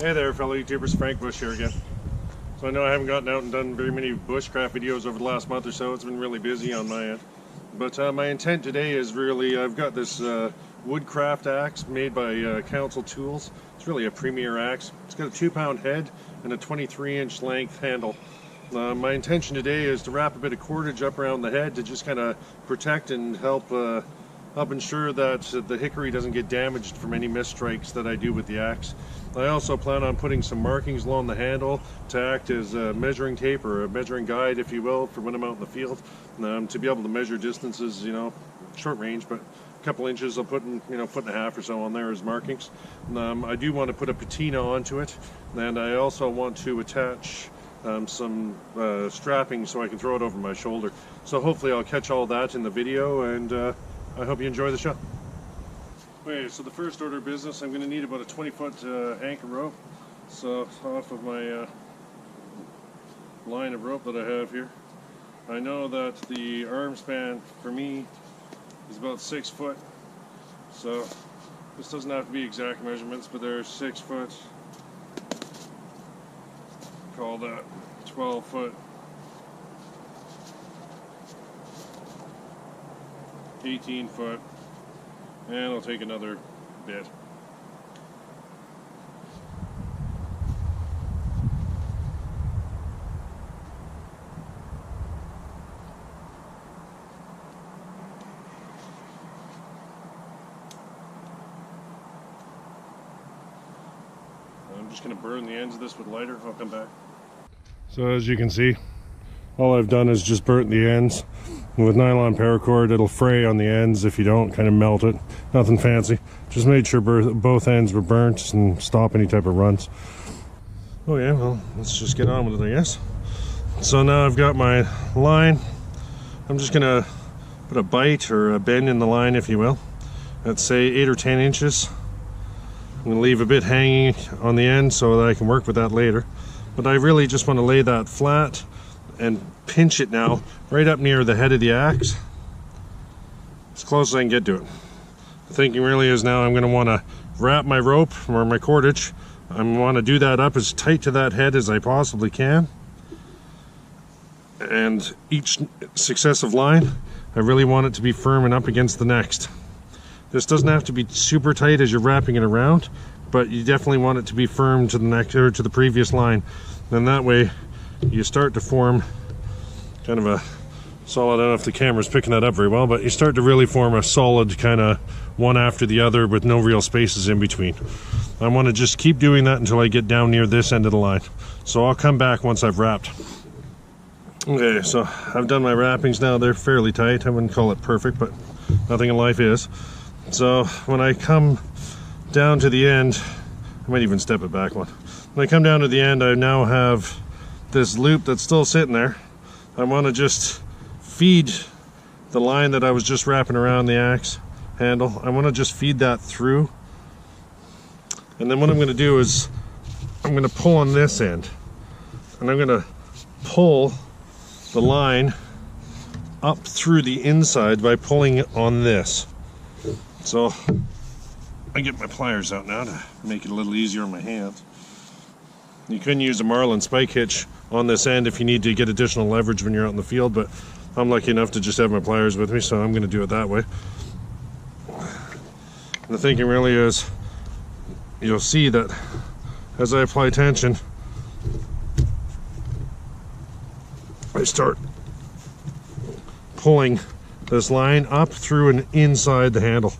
Hey there fellow YouTubers, Frank Bush here again. So I know I haven't gotten out and done very many bushcraft videos over the last month or so. It's been really busy on my end. But my intent today is really, I've got this woodcraft axe made by Council Tools. It's really a premier axe. It's got a 2-pound head and a 23-inch length handle. My intention today is to wrap a bit of cordage up around the head to just kind of protect and help ensure that the hickory doesn't get damaged from any misstrikes that I do with the axe. I also plan on putting some markings along the handle to act as a measuring tape or a measuring guide, if you will, for when I'm out in the field, to be able to measure distances, you know, short range, but a couple inches. I'll put in, you know, 1.5 feet or so on there as markings. I do want to put a patina onto it, and I also want to attach some strapping so I can throw it over my shoulder. So hopefully I'll catch all that in the video, and I hope you enjoy the show. Okay, so the first order of business, I'm going to need about a 20-foot anchor rope. So off of my line of rope that I have here. I know that the arm span for me is about 6 foot. So this doesn't have to be exact measurements, but they're 6 foot. Call that 12 foot. 18 foot. And I'll take another bit. I'm just going to burn the ends of this with lighter. I'll come back. So as you can see, all I've done is just burnt the ends. With nylon paracord, it'll fray on the ends if you don't kind of melt it. Nothing fancy. Just made sure both ends were burnt and stop any type of runs. Oh yeah, well, let's just get on with it, I guess. So now I've got my line. I'm just gonna put a bite or a bend in the line, if you will. Let's say 8 or 10 inches. I'm gonna leave a bit hanging on the end so that I can work with that later. But I really just want to lay that flat and pinch it now right up near the head of the axe, as close as I can get to it. The thinking really is now I'm going to want to wrap my rope or my cordage. I want to do that up as tight to that head as I possibly can, and each successive line I really want it to be firm and up against the next. This doesn't have to be super tight as you're wrapping it around, but you definitely want it to be firm to the next or to the previous line. Then that way you start to form kind of a solid, I don't know if the camera's picking that up very well, but you start to really form a solid kind of one after the other with no real spaces in between. I want to just keep doing that until I get down near this end of the line. So I'll come back once I've wrapped. Okay, so I've done my wrappings now. They're fairly tight. I wouldn't call it perfect, but nothing in life is. So when I come down to the end, I might even step it back one. When I come down to the end, I now have this loop that's still sitting there. I want to just feed the line that I was just wrapping around the axe handle. I want to just feed that through. And then what I'm going to do is I'm going to pull on this end. And I'm going to pull the line up through the inside by pulling on this. So I get my pliers out now to make it a little easier on my hands. You can use a marlin spike hitch on this end if you need to get additional leverage when you're out in the field, but I'm lucky enough to just have my pliers with me, so I'm going to do it that way. And the thinking really is, you'll see that as I apply tension, I start pulling this line up through and inside the handle.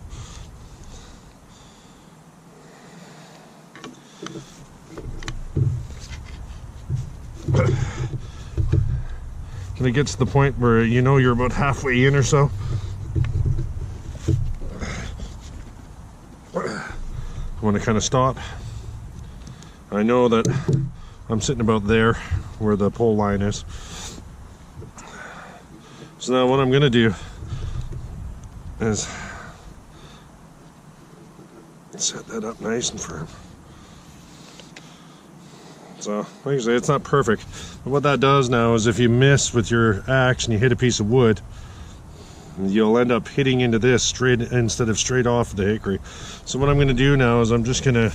When it gets to the point where you know you're about halfway in or so, I want to kind of stop. I know that I'm sitting about there where the pole line is. So now what I'm going to do is set that up nice and firm. So, like I say, it's not perfect. But what that does now is if you miss with your axe and you hit a piece of wood, you'll end up hitting into this straight instead of straight off the hickory. So what I'm going to do now is I'm just going to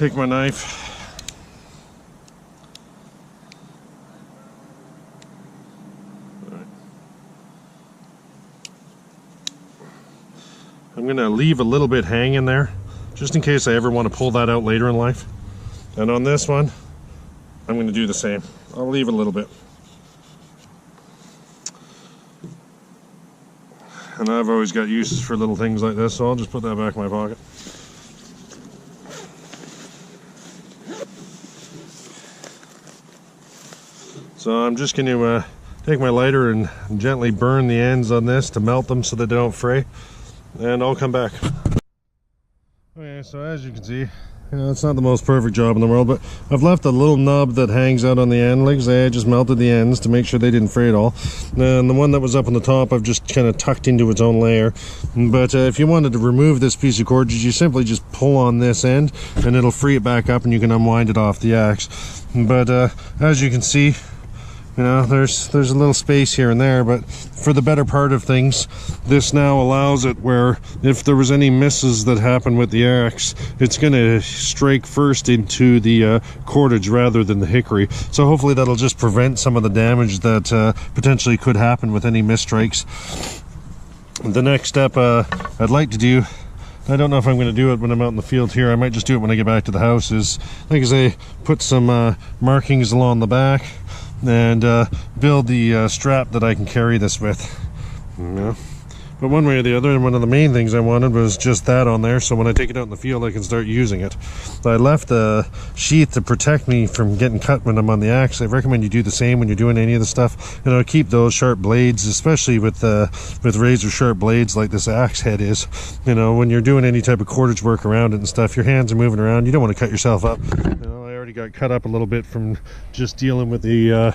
take my knife. I'm going to leave a little bit hanging there, just in case I ever want to pull that out later in life. And on this one, I'm going to do the same. I'll leave a little bit. And I've always got uses for little things like this, so I'll just put that back in my pocket. So I'm just going to take my lighter and gently burn the ends on this to melt them so that they don't fray. And I'll come back. Okay, so as you can see, it's not the most perfect job in the world, but I've left a little nub that hangs out on the end. Like I say, I just melted the ends to make sure they didn't fray at all. And the one that was up on the top, I've just kind of tucked into its own layer. But if you wanted to remove this piece of cordage, you simply just pull on this end and it'll free it back up and you can unwind it off the axe. But as you can see, there's a little space here and there, but for the better part of things, this now allows it where if there was any misses that happen with the axe, it's going to strike first into the cordage rather than the hickory. So hopefully that'll just prevent some of the damage that potentially could happen with any misstrikes. The next step I'd like to do, I don't know if I'm going to do it when I'm out in the field here, I might just do it when I get back to the house, is, like I say, put some markings along the back and build the strap that I can carry this with. But one way or the other, and one of the main things I wanted was just that on there, so when I take it out in the field I can start using it. I left the sheath to protect me from getting cut when I'm on the axe. I recommend you do the same when you're doing any of the stuff. Keep those sharp blades, especially with razor sharp blades like this axe head is. When you're doing any type of cordage work around it and stuff, your hands are moving around, you don't want to cut yourself up. I already got cut up a little bit from just dealing with the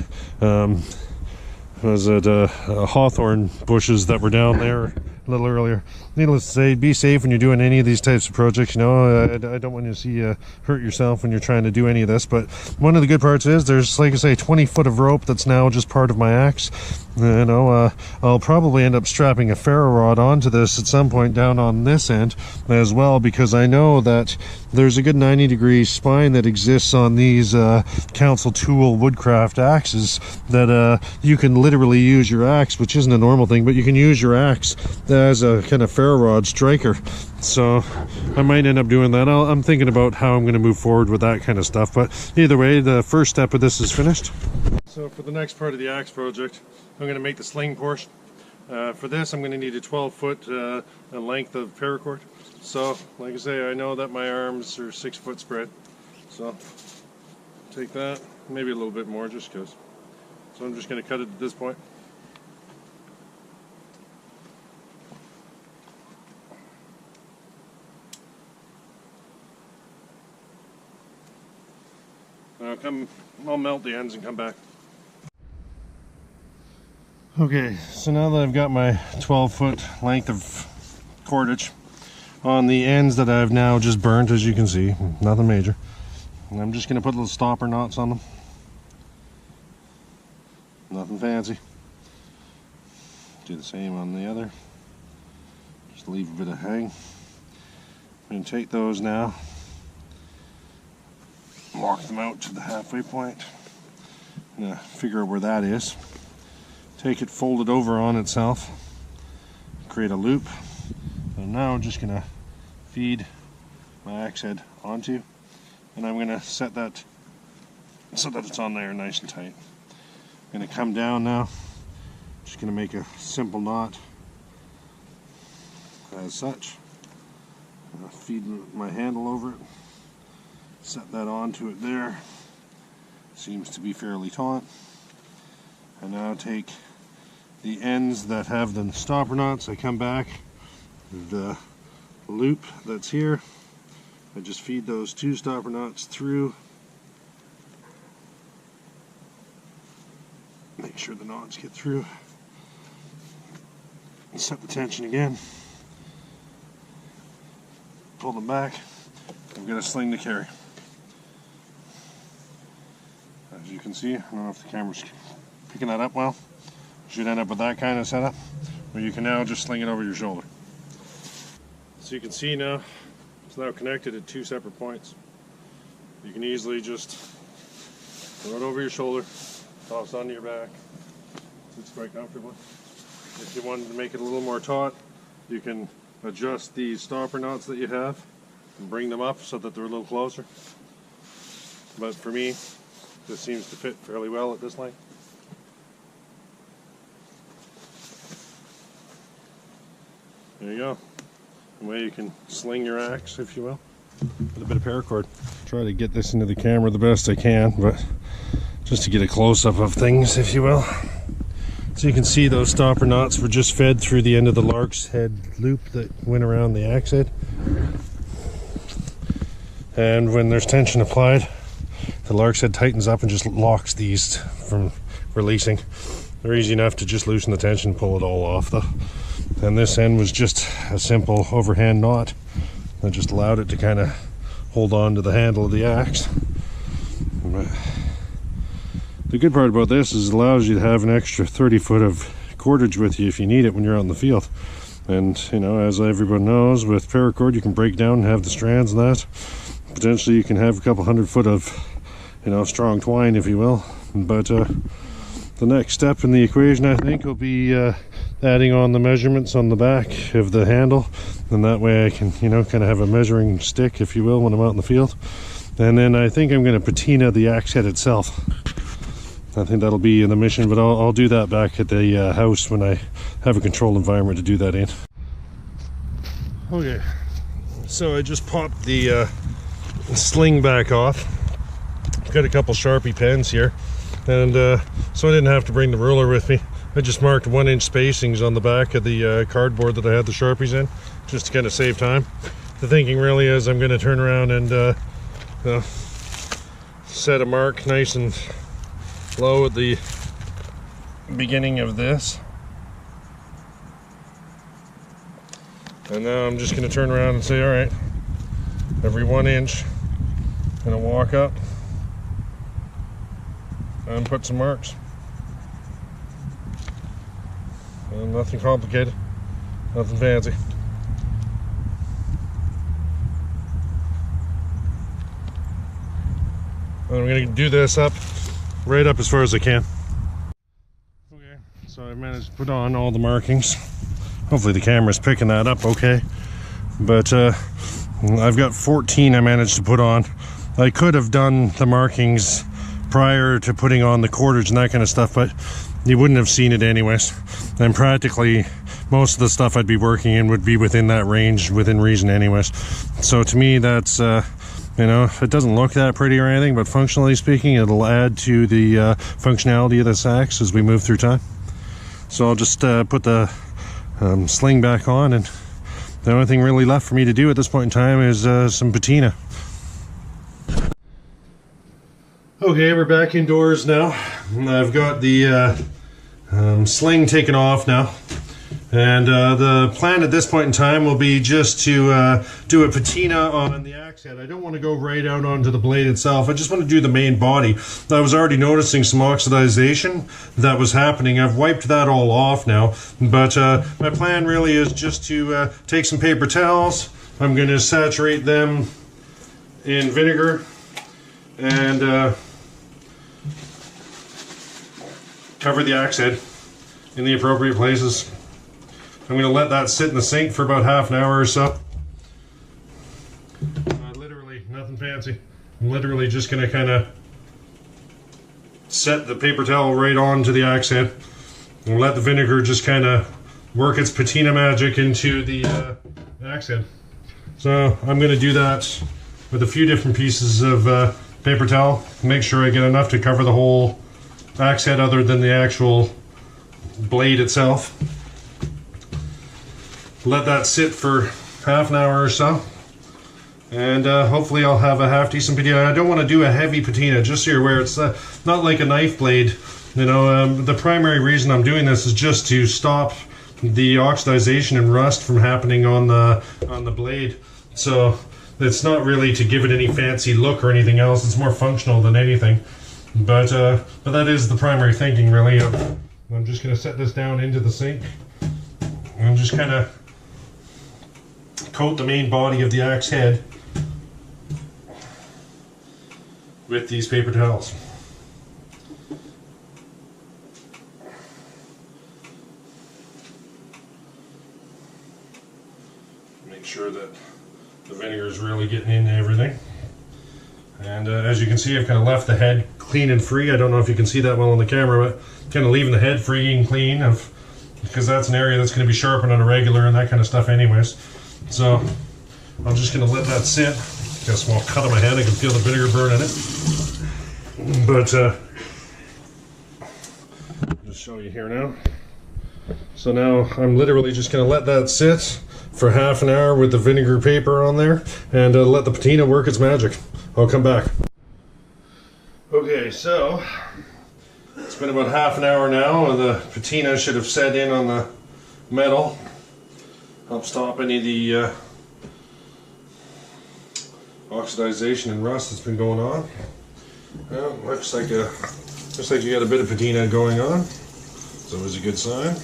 hawthorn bushes that were down there a little earlier. Needless to say, be safe when you're doing any of these types of projects. I don't want you to see you hurt yourself when you're trying to do any of this, but one of the good parts is there's, like I say, 20 foot of rope that's now just part of my axe. I'll probably end up strapping a ferro rod onto this at some point down on this end as well, because I know that there's a good 90-degree spine that exists on these council tool woodcraft axes that you can literally use your axe, which isn't a normal thing, but you can use your axe as a kind of ferro rod striker. So I might end up doing that. I'm thinking about how I'm going to move forward with that kind of stuff, but either way, the first step of this is finished. So for the next part of the axe project, I'm going to make the sling portion. For this, I'm going to need a 12-foot length of paracord. So, like I say, I know that my arms are 6-foot spread. So, take that, maybe a little bit more just because. So I'm just going to cut it at this point. I'll melt the ends and come back. Okay, so now that I've got my 12-foot length of cordage on the ends that I've now just burnt, as you can see, nothing major. And I'm just going to put little stopper knots on them. Nothing fancy. Do the same on the other. Just leave a bit of hang. I'm going to take those now, walk them out to the halfway point. I'm going to figure out where that is. Take it, fold it over on itself, create a loop. And now I'm just going to feed my axe head onto, and I'm going to set that so that it's on there nice and tight. I'm going to come down now, just going to make a simple knot as such. Feed my handle over it, set that onto it there. Seems to be fairly taut. I now take the ends that have the stopper knots, I come back, the loop that's here, I just feed those 2 stopper knots through, make sure the knots get through, set the tension again, pull them back. I've got a sling to carry. As you can see, I don't know if the camera's picking that up well. Should end up with that kind of setup where you can now just sling it over your shoulder. So you can see now it's now connected at 2 separate points. You can easily just throw it over your shoulder, toss onto your back. Sits quite comfortably. If you wanted to make it a little more taut, you can adjust the stopper knots that you have and bring them up so that they're a little closer. But for me, this seems to fit fairly well at this length. There you go. The way you can sling your axe, if you will. With a bit of paracord. Try to get this into the camera the best I can, but just to get a close-up of things, if you will. So you can see those stopper knots were just fed through the end of the lark's head loop that went around the axe head. And when there's tension applied, the lark's head tightens up and just locks these from releasing. They're easy enough to just loosen the tension, pull it all off though. And this end was just a simple overhand knot that just allowed it to kind of hold on to the handle of the axe. But the good part about this is it allows you to have an extra 30 foot of cordage with you if you need it when you're out in the field. And you know, as everyone knows, with paracord you can break down and have the strands and that. Potentially you can have a couple 100 foot of, you know, strong twine, if you will. But the next step in the equation, I think, will be adding on the measurements on the back of the handle, and that way I can, you know, kind of have a measuring stick, if you will, when I'm out in the field. And then I think I'm going to patina the axe head itself. I think that'll be in the mission, but I'll do that back at the house when I have a controlled environment to do that in. Okay, so I just popped the sling back off. I've got a couple Sharpie pens here, and so I didn't have to bring the ruler with me. I just marked 1-inch spacings on the back of the cardboard that I had the Sharpies in, just to kind of save time. The thinking really is I'm going to turn around and set a mark nice and low at the beginning of this. And now I'm just going to turn around and say, all right, every 1 inch, I'm going to walk up and put some marks. And nothing complicated, nothing fancy. And I'm going to do this up, right up as far as I can. Okay, so I managed to put on all the markings. Hopefully the camera's picking that up okay. But I've got 14 I managed to put on. I could have done the markings prior to putting on the cordage and that kind of stuff, but you wouldn't have seen it anyways. And practically most of the stuff I'd be working in would be within that range, within reason anyways. So to me that's, you know, it doesn't look that pretty or anything, but functionally speaking, it'll add to the functionality of this axe as we move through time. So I'll just put the sling back on, and the only thing really left for me to do at this point in time is some patina. Okay, we're back indoors now. I've got the sling taken off now, and the plan at this point in time will be just to do a patina on the axe head. I don't want to go right out onto the blade itself. I just want to do the main body. I was already noticing some oxidization that was happening. I've wiped that all off now, but my plan really is just to take some paper towels. I'm going to saturate them in vinegar and cover the axe head in the appropriate places. I'm going to let that sit in the sink for about half an hour or so. Literally, nothing fancy. I'm literally just going to kind of set the paper towel right onto the axe head and let the vinegar just kind of work its patina magic into the axe head. So I'm going to do that with a few different pieces of paper towel. Make sure I get enough to cover the whole axe head other than the actual blade itself. Let that sit for half an hour or so, and hopefully I'll have a half decent patina. I don't want to do a heavy patina, just so you're aware. It's not like a knife blade. You know, the primary reason I'm doing this is just to stop the oxidization and rust from happening on the blade. So it's not really to give it any fancy look or anything else. It's more functional than anything. But that is the primary thinking really. I'm just going to set this down into the sink and just kind of coat the main body of the axe head with these paper towels. Make sure that the vinegar is really getting into everything. And as you can see, I've kind of left the head clean and free. I don't know if you can see that well on the camera, but kind of leaving the head free and clean, because that's an area that's going to be sharpened on a regular and that kind of stuff anyways. So I'm just going to let that sit. Got a small cut on my hand, I can feel the vinegar burn in it. But I'll just show you here now. So now I'm literally just going to let that sit for half an hour with the vinegar paper on there, and let the patina work its magic. I'll come back. Okay, so it's been about half an hour now, and the patina should have set in on the metal. Help stop any of the oxidization and rust that's been going on. Well, looks like you got a bit of patina going on. It's always a good sign.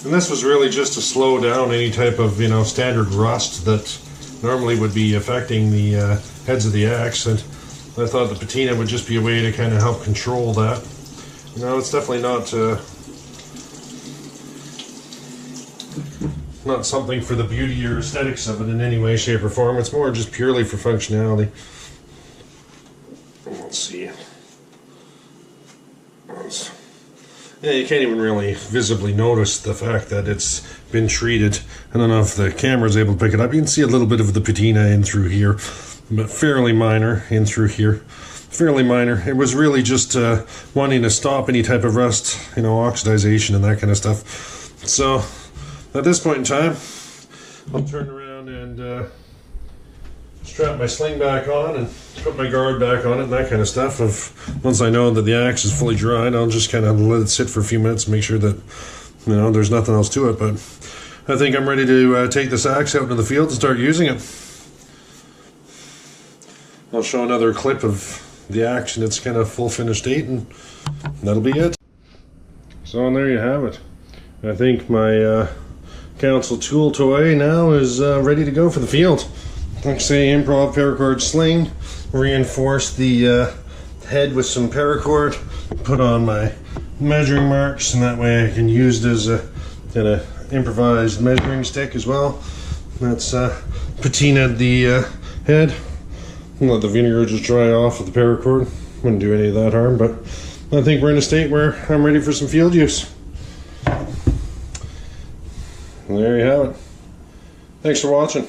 And this was really just to slow down any type of, standard rust that normally would be affecting the heads of the axe. And I thought the patina would just be a way to kind of help control that. It's definitely not something for the beauty or aesthetics of it in any way, shape, or form. It's more just purely for functionality. Let's see. Yeah, you can't even really visibly notice the fact that it's been treated. I don't know if the camera's able to pick it up. You can see a little bit of the patina in through here, but fairly minor in through here. Fairly minor. It was really just wanting to stop any type of rust, oxidization and that kind of stuff. So at this point in time, I'll turn around and strap my sling back on and put my guard back on it and that kind of stuff. Once I know that the axe is fully dried, I'll just kind of let it sit for a few minutes and make sure that there's nothing else to it. But I think I'm ready to take this axe out into the field and start using it. I'll show another clip of the axe in its kind of full finished state, and that'll be it. So and there you have it. I think my council tool toy now is ready to go for the field. Like I say, improv paracord sling, reinforce the head with some paracord, put on my measuring marks, and that way I can use it as a kind of improvised measuring stick as well. That's patinaed the head. Let the vinegar just dry off with the paracord. Wouldn't do any of that harm, but I think we're in a state where I'm ready for some field use. And there you have it. Thanks for watching.